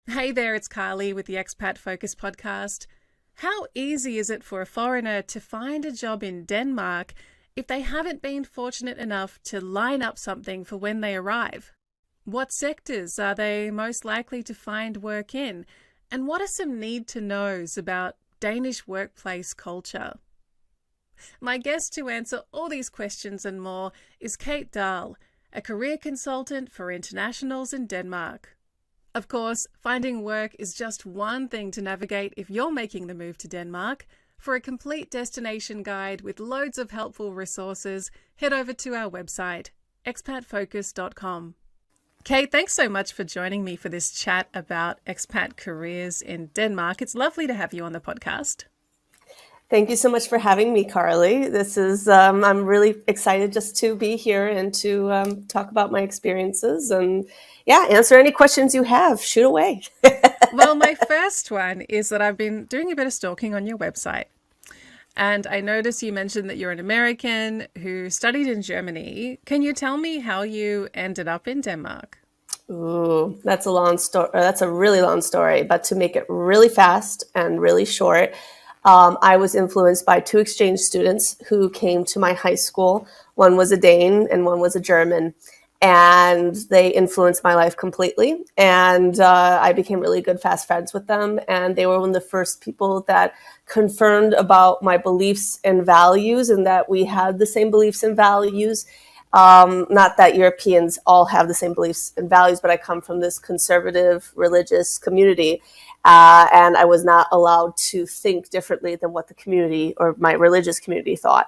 Hey there, it's Carly with the Expat Focus podcast. How easy is it for a foreigner to find a job in Denmark if they haven't been fortunate enough to line up something for when they arrive? What sectors are they most likely to find work in? And what are some need to knows about Danish workplace culture? My guest to answer all these questions and more is Kate Dahl, a career consultant for internationals in Denmark. Of course, finding work is just one thing to navigate if you're making the move to Denmark. For a complete destination guide with loads of helpful resources, head over to our website, expatfocus.com. Kate, thanks so much for joining me for this chat about expat careers in Denmark. It's lovely to have you on the podcast. Thank you so much for having me, Carly. I'm really excited just to be here and to talk about my experiences and answer any questions you have. Shoot away. Well, my first one is that I've been doing a bit of stalking on your website. And I noticed you mentioned that you're an American who studied in Germany. Can you tell me how you ended up in Denmark? Ooh, that's a long story. That's a really long story, but to make it really fast and really short, I was influenced by two exchange students who came to my high school. One was a Dane and one was a German. And they influenced my life completely. And I became really good, fast friends with them. And they were one of the first people that confirmed about my beliefs and values and that we had the same beliefs and values. Not that Europeans all have the same beliefs and values, but I come from this conservative religious community. And I was not allowed to think differently than what the community or my religious community thought.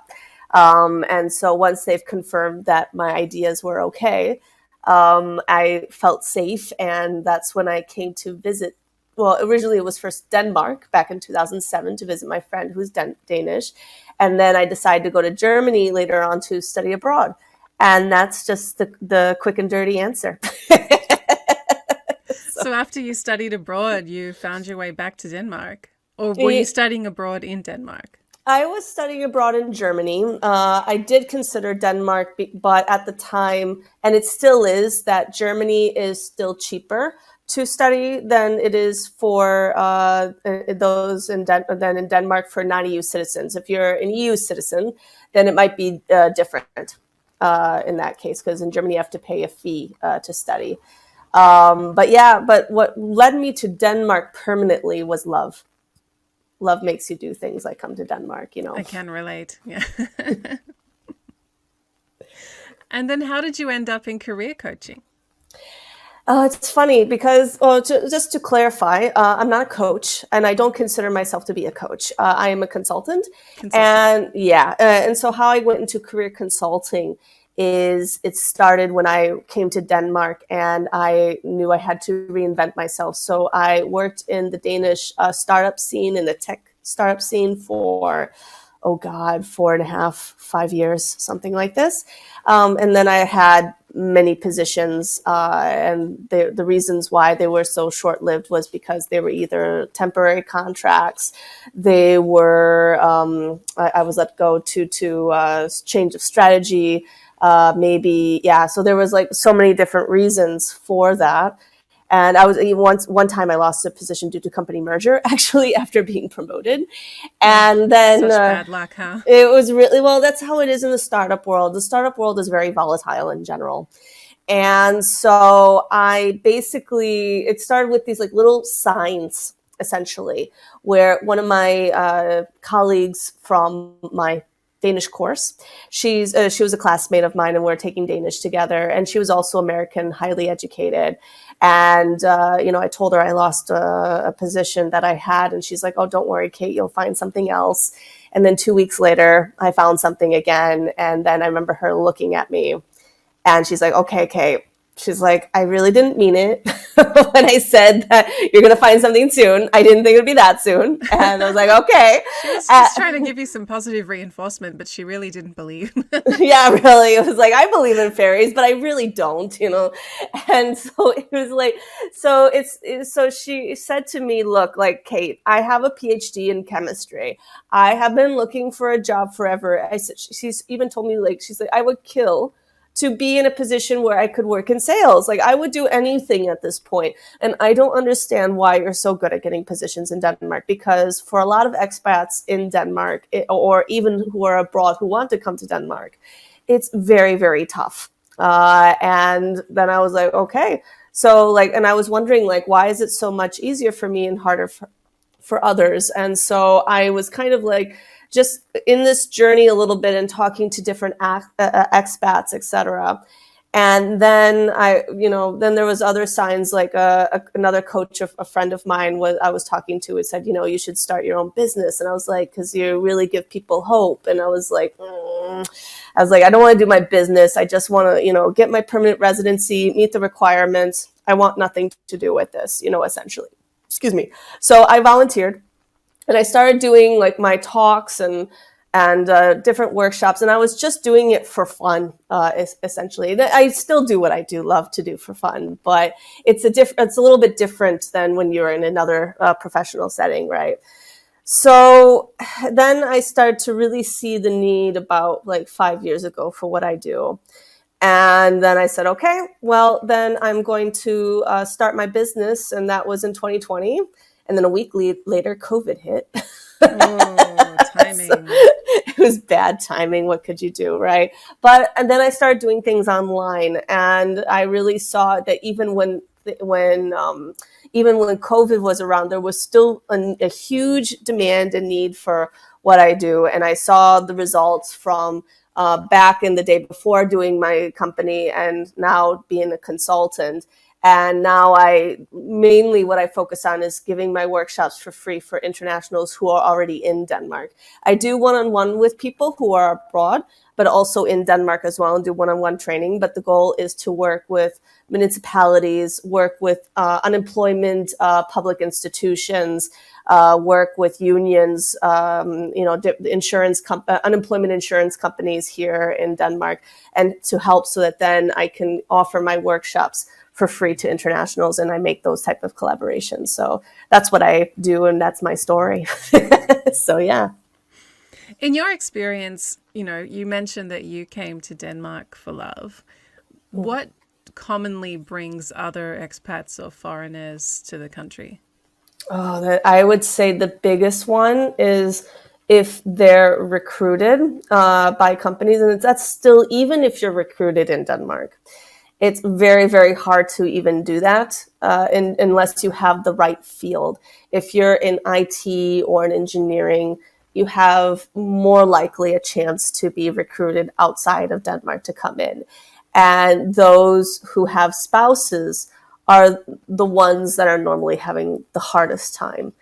And so once they've confirmed that my ideas were okay, I felt safe. And that's when I came to visit. Well, originally it was first Denmark back in 2007 to visit my friend who's Danish. And then I decided to go to Germany later on to study abroad. And that's just the quick and dirty answer. So after you studied abroad, you found your way back to Denmark? Or were you It, studying abroad in Denmark? I was studying abroad in Germany. I did consider Denmark, but at the time, and it still is, that Germany is still cheaper to study than it is for those than in Denmark for non-EU citizens. If you're an EU citizen, then it might be different in that case, because in Germany you have to pay a fee to study. But what led me to Denmark permanently was love. Love makes you do things like come to Denmark, you know. I can relate. Yeah. And then how did you end up in career coaching? It's funny because, just to clarify, I'm not a coach and I don't consider myself to be a coach. I am a consultant. Consultant. And so how I went into career consulting is it started when I came to Denmark and I knew I had to reinvent myself. So I worked in the Danish startup scene, in the tech startup scene for, 4.5, 5 years, something like this. And then I had many positions, and the reasons why they were so short-lived was because they were either temporary contracts, they were, I was let go to change of strategy, so there was like so many different reasons for that. And I was one time I lost a position due to company merger, actually, after being promoted. And then such bad luck, huh? it was really, well, that's how it is in the startup world. The startup world is very volatile in general. And so it started with these like little signs, essentially, where one of my colleagues from my Danish course. She was a classmate of mine and we were taking Danish together. And she was also American, highly educated. And, I told her I lost a position that I had. And she's like, oh, don't worry, Kate, you'll find something else. And then 2 weeks later, I found something again. And then I remember her looking at me and she's like, okay, Kate. She's like, I really didn't mean it when I said that you're going to find something soon. I didn't think it would be that soon. And I was like, okay. She was just trying to give you some positive reinforcement, but she really didn't believe. Yeah, really. It was like, I believe in fairies, but I really don't, And so it was like, so she said to me, look, like, Kate, I have a PhD in chemistry. I have been looking for a job forever. She's even told me, like, she's like, I would kill to be in a position where I could work in sales. Like I would do anything at this point. And I don't understand why you're so good at getting positions in Denmark, because for a lot of expats in Denmark, or even who are abroad who want to come to Denmark, it's very, very tough. And then I was like, okay. So like, and I was wondering like, why is it so much easier for me and harder for others? And so I was kind of like just in this journey a little bit and talking to different expats, etc. And then then there was other signs, like another coach, a friend of mine I was talking to, it said, you should start your own business. And I was like, because you really give people hope. And I was like, I don't want to do my business. I just want to, get my permanent residency, meet the requirements. I want nothing to do with this, essentially. Excuse me. So I volunteered and I started doing like my talks and different workshops, and I was just doing it for fun, essentially. I still do what I do love to do for fun, but it's a little bit different than when you're in another professional setting, right? So then I started to really see the need about like 5 years ago for what I do. And then I said, okay, well, then I'm going to start my business. And that was in 2020. And then a week later, COVID hit. Oh, timing. So it was bad timing. What could you do, right? And then I started doing things online. And I really saw that even when COVID was around, there was still a huge demand and need for what I do. And I saw the results from back in the day before doing my company and now being a consultant. And now mainly what I focus on is giving my workshops for free for internationals who are already in Denmark. I do one-on-one with people who are abroad, but also in Denmark as well, and do one-on-one training. But the goal is to work with municipalities, work with unemployment, public institutions, work with unions, unemployment insurance companies here in Denmark, and to help so that then I can offer my workshops for free to internationals, and I make those type of collaborations. So that's what I do, and that's my story. So yeah. In your experience, you mentioned that you came to Denmark for love. What commonly brings other expats or foreigners to the country? I would say the biggest one is if they're recruited by companies, and that's still, even if you're recruited in Denmark, it's very, very hard to even do that unless you have the right field. If you're in IT or in engineering, you have more likely a chance to be recruited outside of Denmark to come in. And those who have spouses are the ones that are normally having the hardest time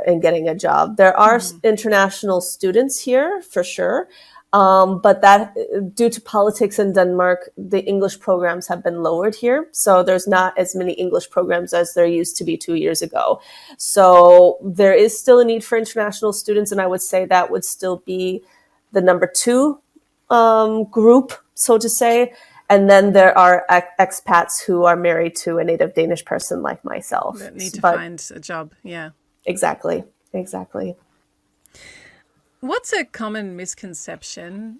in getting a job. There are international students here for sure. But that, due to politics in Denmark, the English programs have been lowered here. So there's not as many English programs as there used to be 2 years ago. So there is still a need for international students. And I would say that would still be the number 2 group, so to say. And then there are expats who are married to a native Danish person like myself. That need to find a job, yeah. Exactly. What's a common misconception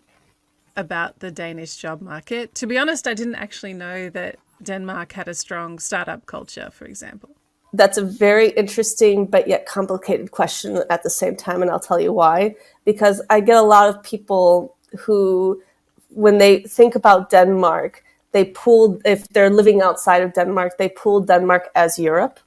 about the Danish job market? To be honest, I didn't actually know that Denmark had a strong startup culture, for example. That's a very interesting but yet complicated question at the same time, and I'll tell you why. Because I get a lot of people who, when they think about Denmark, if they're living outside of Denmark, they pull Denmark as Europe.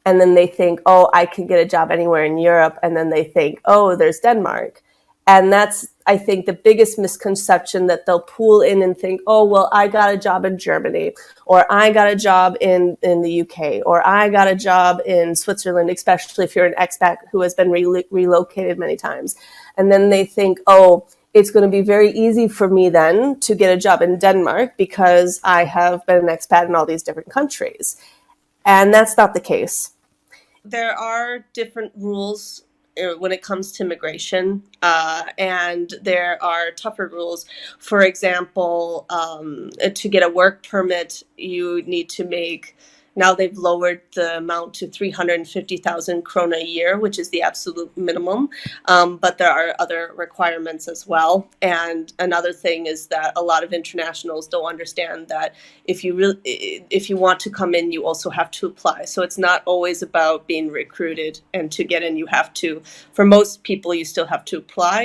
And then they think, oh, I can get a job anywhere in Europe. And then they think, oh, there's Denmark. And that's, I think, the biggest misconception, that they'll pull in and think, oh, well, I got a job in Germany, or I got a job in the UK, or I got a job in Switzerland, especially if you're an expat who has been relocated many times. And then they think, oh, it's going to be very easy for me then to get a job in Denmark because I have been an expat in all these different countries. And that's not the case. There are different rules when it comes to immigration, and there are tougher rules. For example, to get a work permit, you need to make Now they've lowered the amount to 350,000 krona a year, which is the absolute minimum. But there are other requirements as well. And another thing is that a lot of internationals don't understand that if you want to come in, you also have to apply. So it's not always about being recruited, and to get in, you have to. For most people, you still have to apply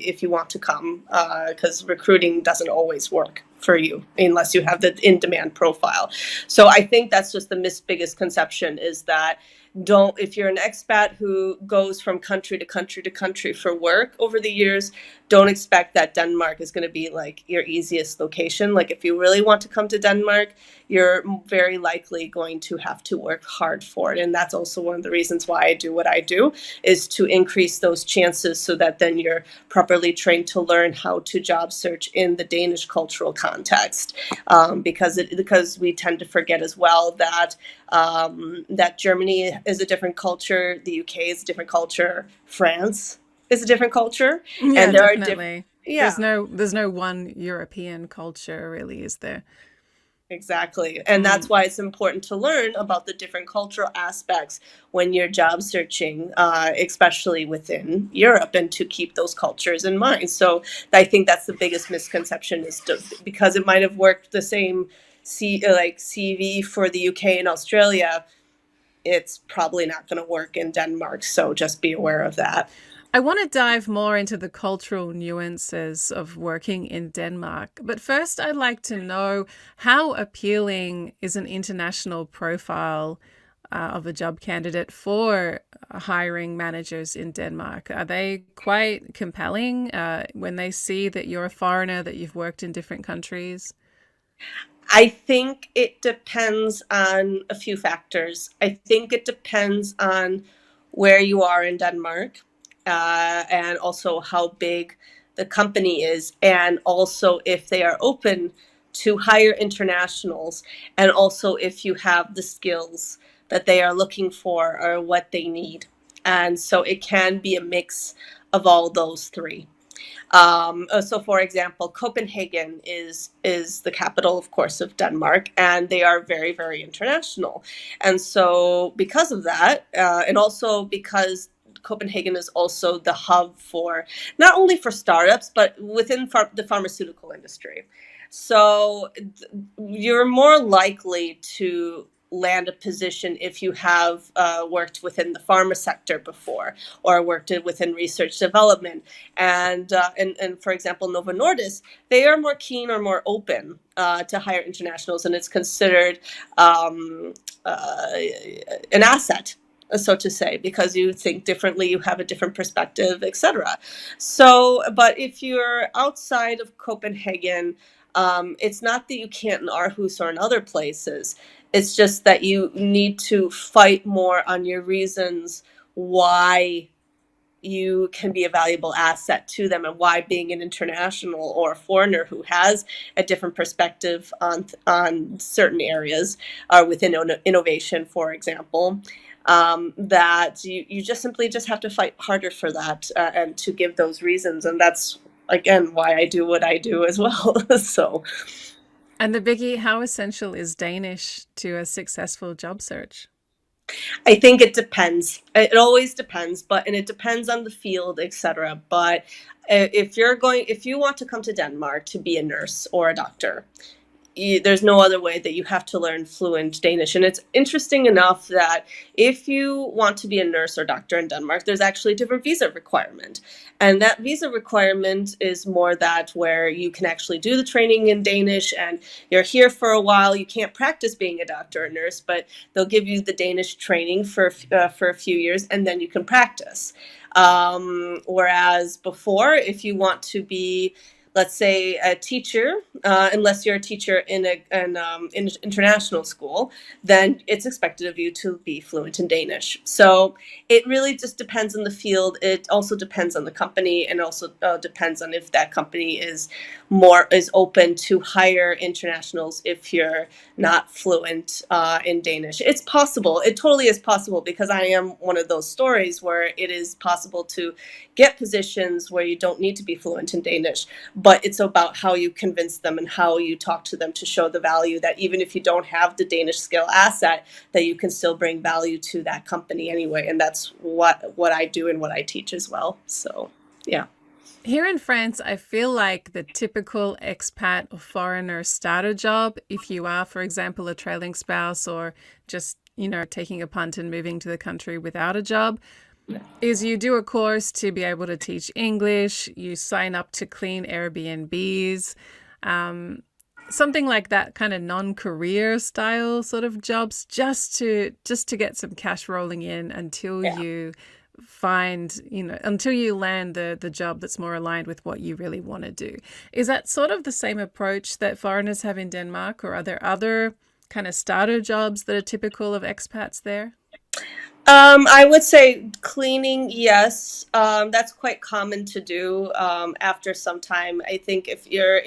if you want to come, because recruiting doesn't always work for you unless you have the in-demand profile. So I think that's just the biggest conception, is that if you're an expat who goes from country to country to country for work over the years, don't expect that Denmark is going to be like your easiest location. Like, if you really want to come to Denmark, you're very likely going to have to work hard for it. And that's also one of the reasons why I do what I do, is to increase those chances, so that then you're properly trained to learn how to job search in the Danish cultural context. Because we tend to forget as well that that Germany is a different culture, the UK is a different culture, France is a different culture, Yeah, and there are definitely. yeah. There's no one European culture, really, is there? Exactly. And that's why it's important to learn about the different cultural aspects when you're job searching, especially within Europe, and to keep those cultures in mind. So I think that's the biggest misconception, is because it might have worked the same CV for the UK and Australia, it's probably not going to work in Denmark. So just be aware of that. I want to dive more into the cultural nuances of working in Denmark. But first, I'd like to know, how appealing is an international profile of a job candidate for hiring managers in Denmark? Are they quite compelling when they see that you're a foreigner, that you've worked in different countries? I think it depends on a few factors. I think it depends on where you are in Denmark, and also how big the company is, and also if they are open to hire internationals, and also if you have the skills that they are looking for or what they need. And so it can be a mix of all those three. So, for example, Copenhagen is the capital, of course, of Denmark, and they are very, very international. And so, because of that, and also because Copenhagen is also the hub for not only for startups, but within the pharmaceutical industry. So you're more likely to land a position if you have worked within the pharma sector before, or worked within research development. And for example, Novo Nordisk, they are more keen or more open to hire internationals, and it's considered an asset, so to say, because you think differently, you have a different perspective, etc. So, but if you're outside of Copenhagen, it's not that you can't in Aarhus or in other places. It's just that you need to fight more on your reasons why you can be a valuable asset to them, and why being an international or a foreigner who has a different perspective on certain areas, within innovation, for example, that you just simply just have to fight harder for that, and to give those reasons. And that's, again, why I do what I do as well. So. And the biggie, how essential is Danish to a successful job search? I think it depends. It always depends, and it depends on the field, etc. But if you want to come to Denmark to be a nurse or a doctor, there's no other way that you have to learn fluent Danish. And it's interesting enough that if you want to be a nurse or doctor in Denmark, there's actually a different visa requirement. And that visa requirement is more that where you can actually do the training in Danish, and you're here for a while. You can't practice being a doctor or nurse, but they'll give you the Danish training for a few years, and then you can practice. Whereas before, if you want to be, let's say, a teacher, unless you're a teacher in an international school, then it's expected of you to be fluent in Danish. So it really just depends on the field. It also depends on the company, and also depends on if that company is open to hire internationals if you're not fluent in Danish. It's possible. It totally is possible, because I am one of those stories where it is possible to get positions where you don't need to be fluent in Danish. but it's about how you convince them and how you talk to them to show the value that even if you don't have the Danish skill asset, that you can still bring value to that company anyway. And that's what I do and what I teach as well. So, yeah. Here in France, I feel like the typical expat or foreigner starter job, if you are, for example, a trailing spouse or just, taking a punt and moving to the country without a job, is you do a course to be able to teach English, you sign up to clean Airbnbs, something like that, kind of non-career style sort of jobs, just to get some cash rolling in until you find, until you land the job that's more aligned with what you really want to do. Is that sort of the same approach that foreigners have in Denmark, or are there other kind of starter jobs that are typical of expats there? I would say cleaning, yes. That's quite common to do after some time. I think if you're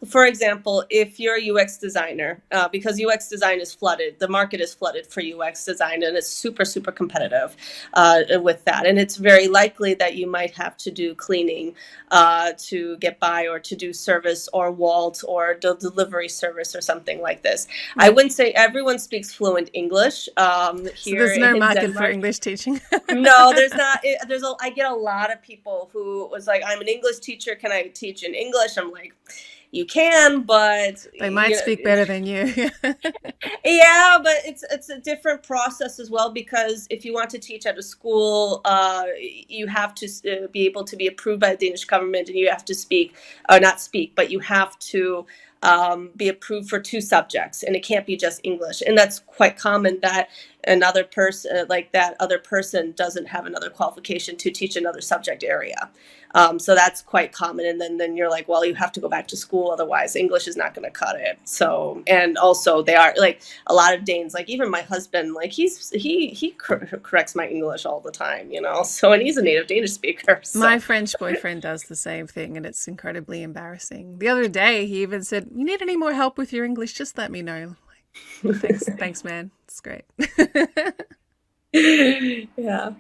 for example, if you're a UX designer, because UX design is flooded, the market is flooded for UX design, and it's super, super competitive with that. And it's very likely that you might have to do cleaning to get by, or to do service or Walt or delivery service or something like this. I wouldn't say everyone speaks fluent English here. So there's no market Denmark for English teaching. No, there's not. I get a lot of people who was like, I'm an English teacher. Can I teach in English? I'm like, you can, but they might speak better than you. Yeah, but it's a different process as well, because if you want to teach at a school, you have to be able to be approved by the Danish government, and you have to speak, or not speak, but you have to be approved for 2 subjects, and it can't be just English. And that's quite common that another person, like that other person, doesn't have another qualification to teach another subject area. So that's quite common. And then you're like, well, you have to go back to school, otherwise English is not going to cut it. So, and also they are like a lot of Danes, like even my husband, like he corrects my English all the time, so, and he's a native Danish speaker. So. My French boyfriend does the same thing, and it's incredibly embarrassing. The other day he even said, you need any more help with your English, just let me know. Like, thanks man, it's great. Yeah.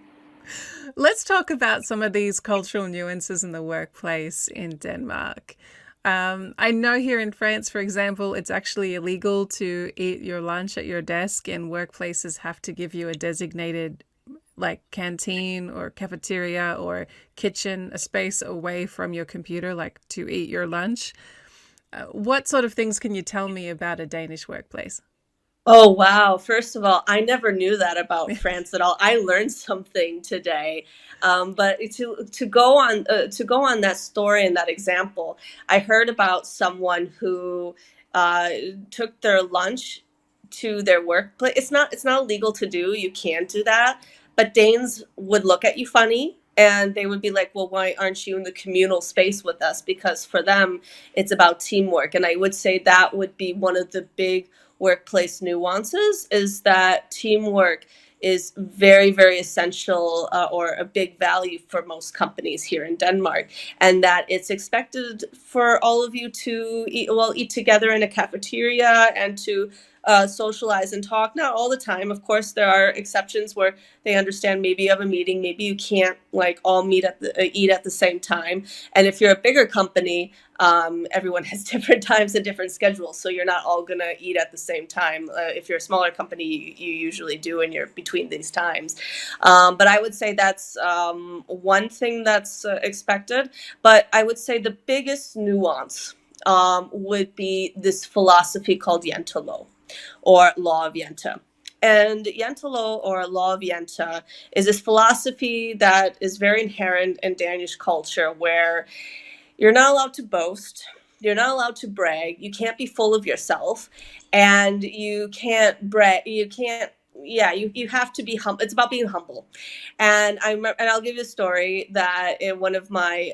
Let's talk about some of these cultural nuances in the workplace in Denmark. I know here in France, for example, it's actually illegal to eat your lunch at your desk, and workplaces have to give you a designated like canteen or cafeteria or kitchen, a space away from your computer, like to eat your lunch. What sort of things can you tell me about a Danish workplace? Oh, wow. First of all, I never knew that about France at all. I learned something today. But to go on that story and that example, I heard about someone who took their lunch to their workplace. It's not illegal to do. You can't do that. But Danes would look at you funny. And they would be like, well, why aren't you in the communal space with us? Because for them, it's about teamwork. And I would say that would be one of the big workplace nuances, is that teamwork is very, very essential, or a big value for most companies here in Denmark. And that it's expected for all of you to eat together in a cafeteria and to socialize and talk. Not all the time. Of course, there are exceptions where they understand maybe you have a meeting, maybe you can't like all eat at the same time. And if you're a bigger company, everyone has different times and different schedules, so you're not all gonna eat at the same time. If you're a smaller company, you usually do, and you're between these times. But I would say that's one thing that's expected. But I would say the biggest nuance would be this philosophy called Jentelo, or law of Jente. And Jentelo, or law of Jente, is this philosophy that is very inherent in Danish culture, where you're not allowed to boast, you're not allowed to brag, you can't be full of yourself, and you can't brag, you have to be humble. It's about being humble. And I'll give you a story that in one of my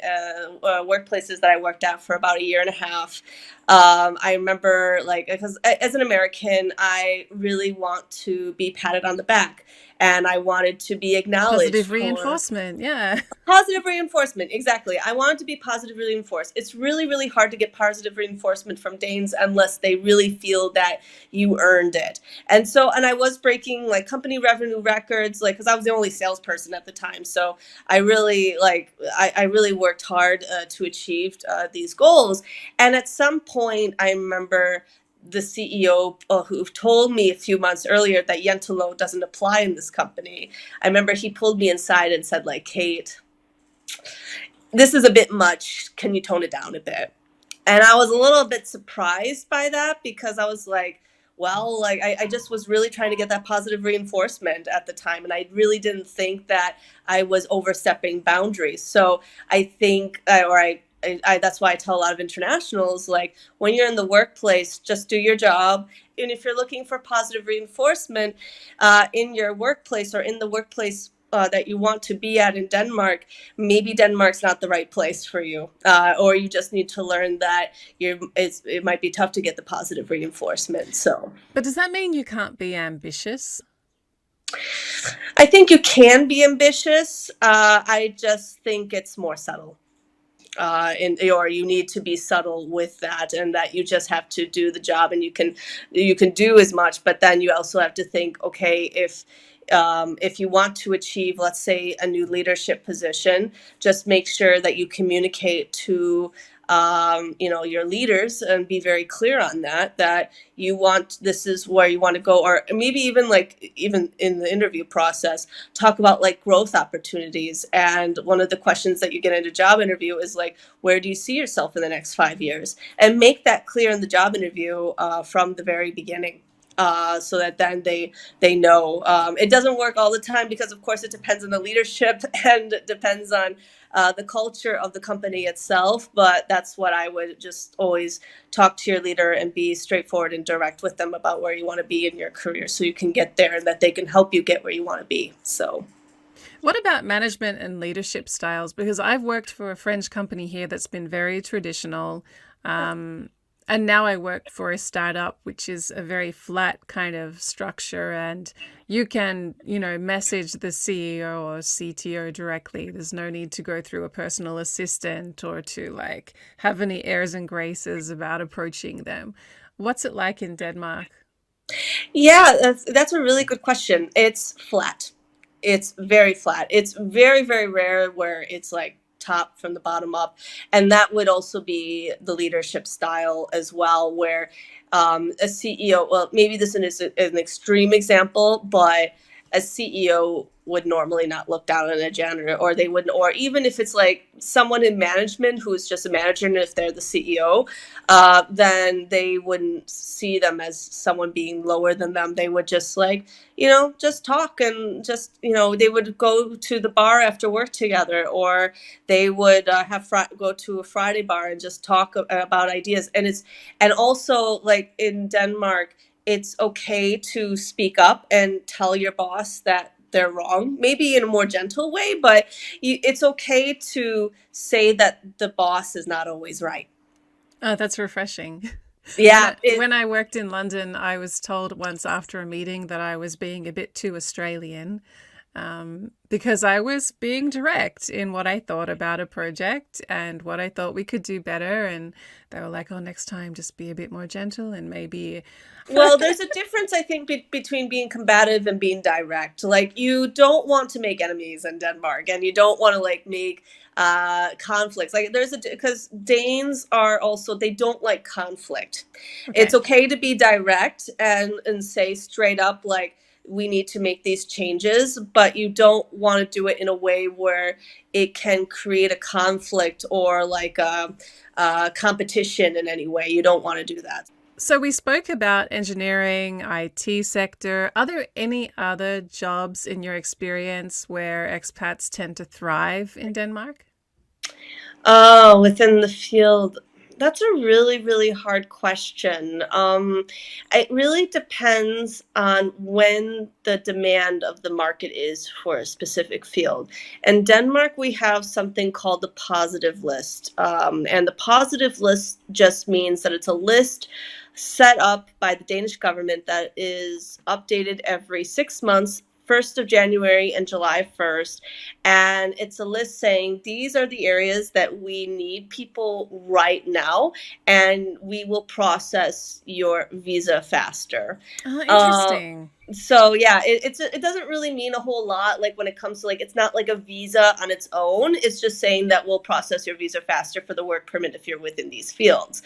workplaces that I worked at for about a year and a half, I remember, like, because as an American, I really want to be patted on the back, and I wanted to be acknowledged. Positive reinforcement, yeah. Positive reinforcement, exactly. I wanted to be positively reinforced. It's really, really hard to get positive reinforcement from Danes unless they really feel that you earned it. And I was breaking breaking like company revenue records, like, because I was the only salesperson at the time. So I really worked hard to achieve these goals. And at some point, I remember the CEO who told me a few months earlier that Yentalo doesn't apply in this company. I remember he pulled me inside and said, like, Kate, this is a bit much. Can you tone it down a bit? And I was a little bit surprised by that, because I was like, well, like I just was really trying to get that positive reinforcement at the time. And I really didn't think that I was overstepping boundaries. So I think, that's why I tell a lot of internationals, like, when you're in the workplace, just do your job. And if you're looking for positive reinforcement in your workplace, or in the workplace that you want to be at in Denmark, maybe Denmark's not the right place for you, or you just need to learn that it might be tough to get the positive reinforcement. So, But does that mean you can't be ambitious? I think you can be ambitious. I just think it's more subtle. Or you need to be subtle with that, and that you just have to do the job, and you can do as much, but then you also have to think, okay, if you want to achieve, let's say, a new leadership position, just make sure that you communicate to your leaders, and be very clear on that this is where you want to go. Or maybe even in the interview process, talk about like growth opportunities. And one of the questions that you get in a job interview is like, where do you see yourself in the next 5 years? And make that clear in the job interview from the very beginning. So that then they know. It doesn't work all the time, because of course it depends on the leadership and it depends on the culture of the company itself. But that's what I would just always talk to your leader and be straightforward and direct with them about where you want to be in your career, so you can get there and that they can help you get where you want to be. So. What about management and leadership styles? Because I've worked for a French company here that's been very traditional. And now I work for a startup, which is a very flat kind of structure. And you can, message the CEO or CTO directly. There's no need to go through a personal assistant or to like have any airs and graces about approaching them. What's it like in Denmark? Yeah, that's a really good question. It's flat. It's very flat. It's very, very rare where it's like top from the bottom up. And that would also be the leadership style as well, where a CEO, well, maybe this is an extreme example, but a CEO would normally not look down on a janitor, or they wouldn't, or even if it's like someone in management who's just a manager, and if they're the CEO, then they wouldn't see them as someone being lower than them. They would just like, just talk, and just, they would go to the bar after work together, or they would go to a Friday bar and just talk about ideas. And also, like in Denmark, it's okay to speak up and tell your boss that they're wrong, maybe in a more gentle way, but it's okay to say that the boss is not always right. Oh, that's refreshing. When Yeah, I when I worked in London, I was told once after a meeting that I was being a bit too Australian, because I was being direct in what I thought about a project and what I thought we could do better. And they were like, "Oh, next time, just be a bit more gentle and maybe." well, there's a difference, I think, between being combative and being direct. Like, you don't want to make enemies in Denmark, and you don't want to like make conflicts. Like, because Danes are also, they don't like conflict. It's Okay. okay to be direct and say straight up, like, we need to make these changes, but you don't want to do it in a way where it can create a conflict or like a competition in any way. You don't want to do that. So we spoke about engineering, IT sector. Are there any other jobs in your experience where expats tend to thrive in Denmark? Oh, within the field, that's a really, really hard question. It really depends on when the demand of the market is for a specific field. In Denmark, we have something called the positive list. And the positive list just means that it's a list set up by the Danish government that is updated every 6 months. 1st of January and July 1st. And it's a list saying these are the areas that we need people right now, and we will process your visa faster. Oh, Uh, interesting. So yeah, it doesn't really mean a whole lot. Like when it comes to like, it's not like a visa on its own. It's just saying that we'll process your visa faster for the work permit if you're within these fields.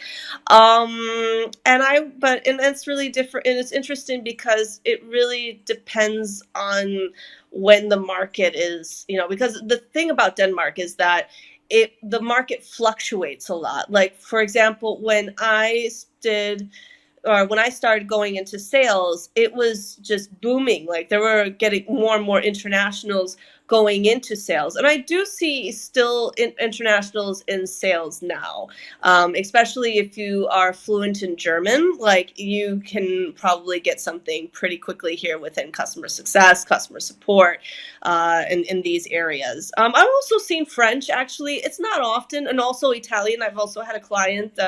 And it's really different, and it's interesting because it really depends on when the market is, because the thing about Denmark is that the market fluctuates a lot. Like for example, when I started going into sales, it was just booming. Like there were getting more and more internationals going into sales. And I do see still internationals in sales now, especially if you are fluent in German. Like you can probably get something pretty quickly here within customer success, customer support, in these areas. I've also seen French, actually. It's not often. And also Italian. I've also had a client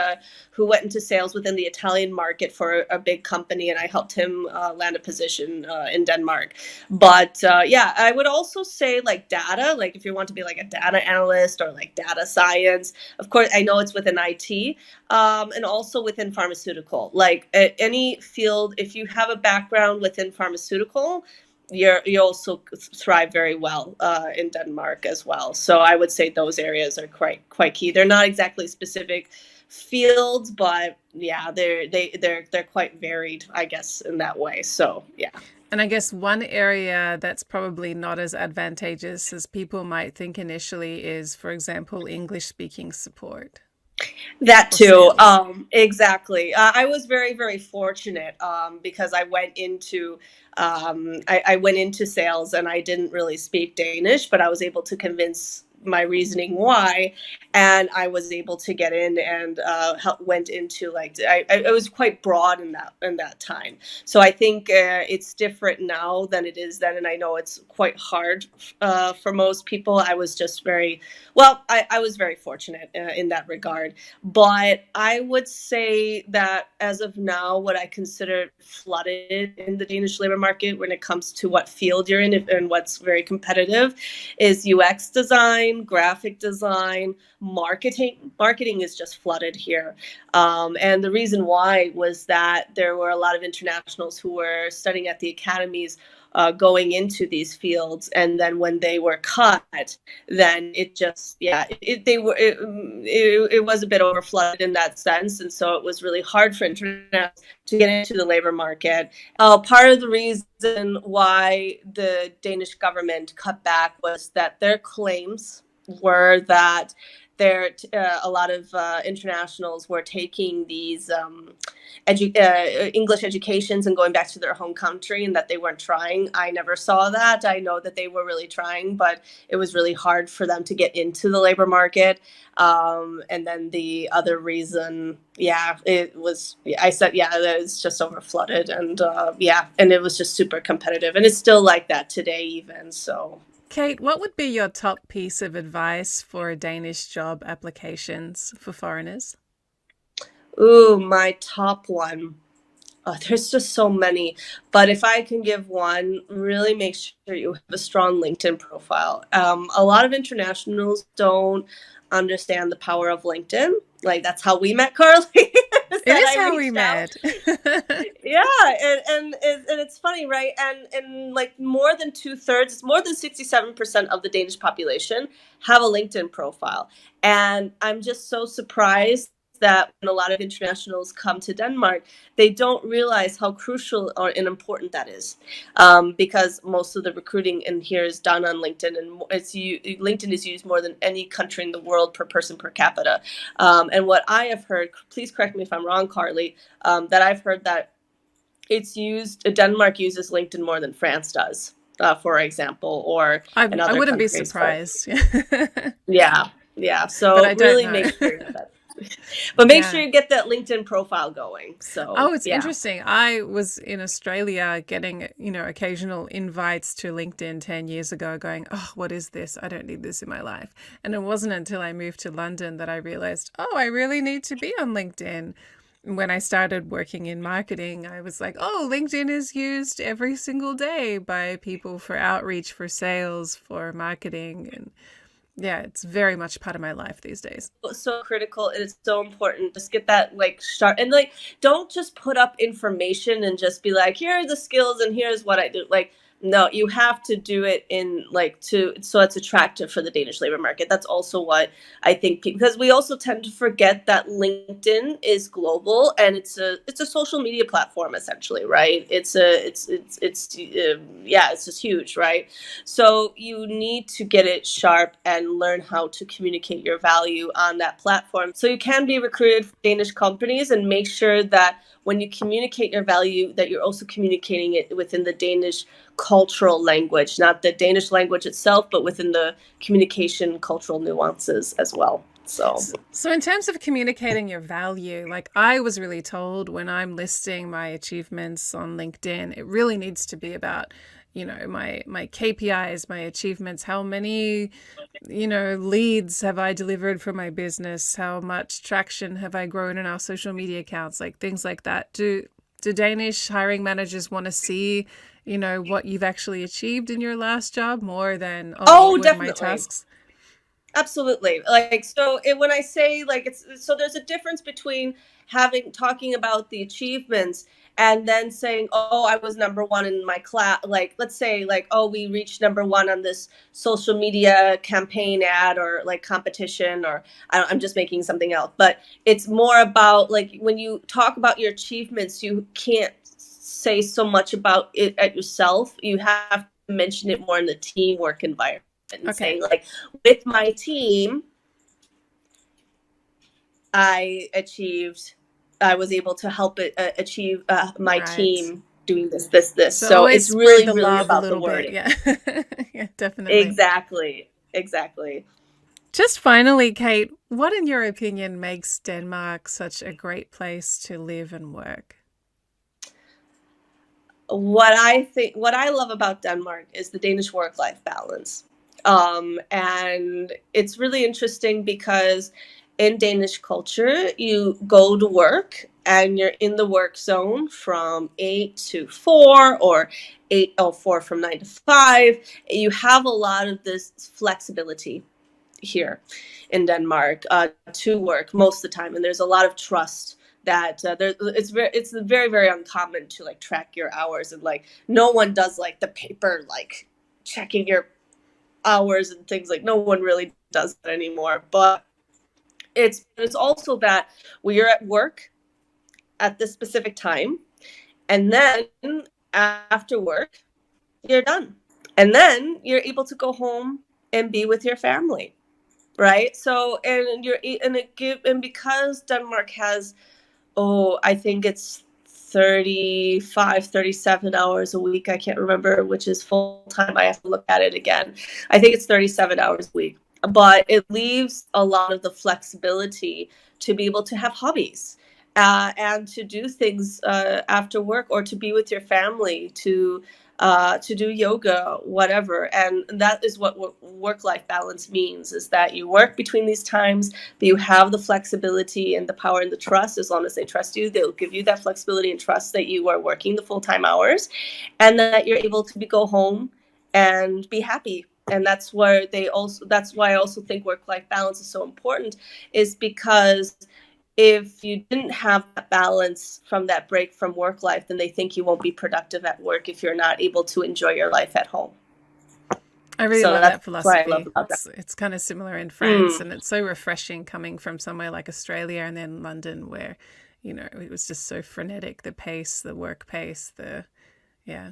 who went into sales within the Italian market for a big company, and I helped him land a position in Denmark. But yeah, I would also say like data, like if you want to be like a data analyst or like data science, of course, I know it's within IT, and also within pharmaceutical. Like any field, if you have a background within pharmaceutical, you also thrive very well in Denmark as well. So I would say those areas are quite key. They're not exactly specific fields, but yeah, they're quite varied, I guess, in that way. So yeah. And I guess one area that's probably not as advantageous as people might think initially is, for example, English speaking support That or too, sales. exactly. I was very, very fortunate because I went into sales and I didn't really speak Danish, but I was able to convince my reasoning why, and I was able to get in and went into like I was quite broad in that time. So I think it's different now than it is then, and I know it's quite hard for most people. I was just very well. I was very fortunate in that regard. But I would say that as of now, what I consider flooded in the Danish labor market when it comes to what field you're in and what's very competitive is UX design, graphic design, marketing. Marketing is just flooded here. And the reason why was that there were a lot of internationals who were studying at the academies going into these fields, and then when they were cut, then it just it was a bit overflooded in that sense, and so it was really hard for internationals to get into the labor market. Part of the reason why the Danish government cut back was that their claims were that a lot of internationals were taking these English educations and going back to their home country, and that they weren't trying. I never saw that. I know that they were really trying, but it was really hard for them to get into the labor market. And then the other reason, yeah, it was, I said, yeah, it's just over flooded, and yeah, and it was just super competitive, and it's still like that today even. So Kate, what would be your top piece of advice for Danish job applications for foreigners? ooh, my top one. Oh, there's just so many. But if I can give one, really make sure you have a strong LinkedIn profile. A lot of internationals don't understand the power of LinkedIn. Like that's how we met, Carly. It That is I how we reached out. met. Yeah, and it's funny, right? And like more than 2/3, it's more than 67% of the Danish population have a LinkedIn profile, and I'm just so surprised that when a lot of internationals come to Denmark, they don't realize how crucial and important that is, because most of the recruiting in here is done on LinkedIn, and LinkedIn is used more than any country in the world per person per capita. And what I have heard, please correct me if I'm wrong, Carly, that I've heard that Denmark uses LinkedIn more than France does, for example, or in I other wouldn't be countries. But surprised. yeah, yeah. But So I don't really know. make sure that, but make sure Yeah. you get that LinkedIn profile going. So Oh, it's yeah. interesting. I was in Australia getting, occasional invites to LinkedIn 10 years ago going, oh, what is this? I don't need this in my life. And it wasn't until I moved to London that I realized, oh, I really need to be on LinkedIn. When I started working in marketing, I was like, oh, LinkedIn is used every single day by people for outreach, for sales, for marketing. And Yeah, it's very much part of my life these days. So critical, and it's so important. Just get that like start, and like don't just put up information and just be like, here are the skills and here's what I do. Like, no, you have to do it in like to so it's attractive for the Danish labor market. That's also what I think, because we also tend to forget that LinkedIn is global, and it's a social media platform essentially, right? Yeah, it's just huge, right? So you need to get it sharp and learn how to communicate your value on that platform. So you can be recruited for Danish companies, and make sure that when you communicate your value, that you're also communicating it within the Danish cultural language, not the Danish language itself, but within the communication cultural nuances as well. So in terms of communicating your value, like I was really told when I'm listing my achievements on LinkedIn, it really needs to be about, my KPIs, my achievements, how many, leads have I delivered for my business, how much traction have I grown in our social media accounts, like things like that. Do Danish hiring managers want to see, what you've actually achieved in your last job more than, Oh, what were my definitely. tasks? Absolutely. Like, so when I say like so there's a difference between talking about the achievements and then saying, oh, I was number one in my class. Like, let's say like, oh, we reached number one on this social media campaign ad or like competition, or I'm just making something else. But it's more about like when you talk about your achievements, you can't say so much about it at yourself. You have to mention it more in the teamwork environment. And Okay. saying like, with my team, I was able to help it achieve my Right. team doing this. So So always it's spread really, the really love a about the little bit. wording. Yeah. Yeah, definitely. Exactly. Just finally, Kate, what in your opinion makes Denmark such a great place to live and work? What I love about Denmark is the Danish work-life balance. And it's really interesting because in Danish culture, you go to work and you're in the work zone from 8 to 4, or 8 or 4 from 9 to 5. You have a lot of this flexibility here in Denmark to work most of the time, and there's a lot of trust that it's very, very uncommon to like track your hours, and like no one does like the paper like checking your hours and things. Like no one really does that anymore. But it's also that we are at work at this specific time, and then after work you're done, and then you're able to go home and be with your family, right? So and because Denmark has, oh, I think it's 35, 37 hours a week. I can't remember which is full time. I have to look at it again. I think it's 37 hours a week, but it leaves a lot of the flexibility to be able to have hobbies, and to do things after work, or to be with your family, to do yoga, whatever. And that is what work-life balance means, is that you work between these times, but you have the flexibility and the power and the trust. As long as they trust you, they'll give you that flexibility and trust that you are working the full-time hours, and that you're able to go home and be happy. And that's why I also think work-life balance is so important, is because if you didn't have that balance from that break from work life, then they think you won't be productive at work if you're not able to enjoy your life at home. I really So love that's that what I love philosophy. about that. It's kind of similar in France, Mm. and it's so refreshing coming from somewhere like Australia and then London, where, it was just so frenetic, the pace, the work pace, yeah.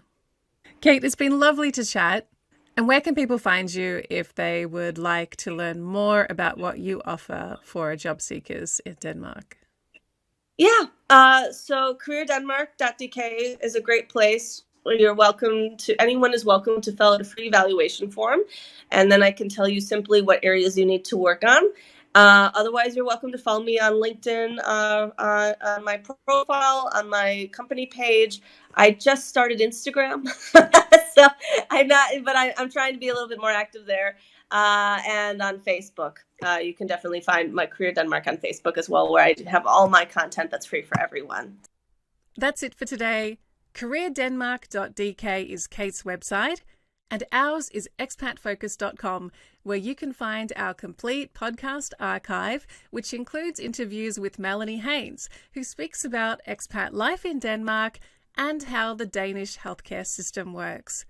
Kate, it's been lovely to chat. And where can people find you if they would like to learn more about what you offer for job seekers in Denmark? Yeah. So careerdenmark.dk is a great place where anyone is welcome to fill out a free evaluation form. And then I can tell you simply what areas you need to work on. Otherwise, you're welcome to follow me on LinkedIn, on my profile, on my company page. I just started Instagram, so I'm trying to be a little bit more active there. And on Facebook. You can definitely find my Career Denmark on Facebook as well, where I have all my content that's free for everyone. That's it for today. CareerDenmark.dk is Kate's website. And ours is expatfocus.com, where you can find our complete podcast archive, which includes interviews with Melanie Haynes, who speaks about expat life in Denmark and how the Danish healthcare system works.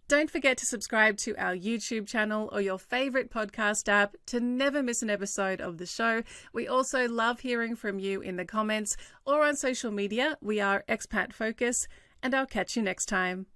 Don't forget to subscribe to our YouTube channel or your favorite podcast app to never miss an episode of the show. We also love hearing from you in the comments or on social media. We are Expat Focus, and I'll catch you next time.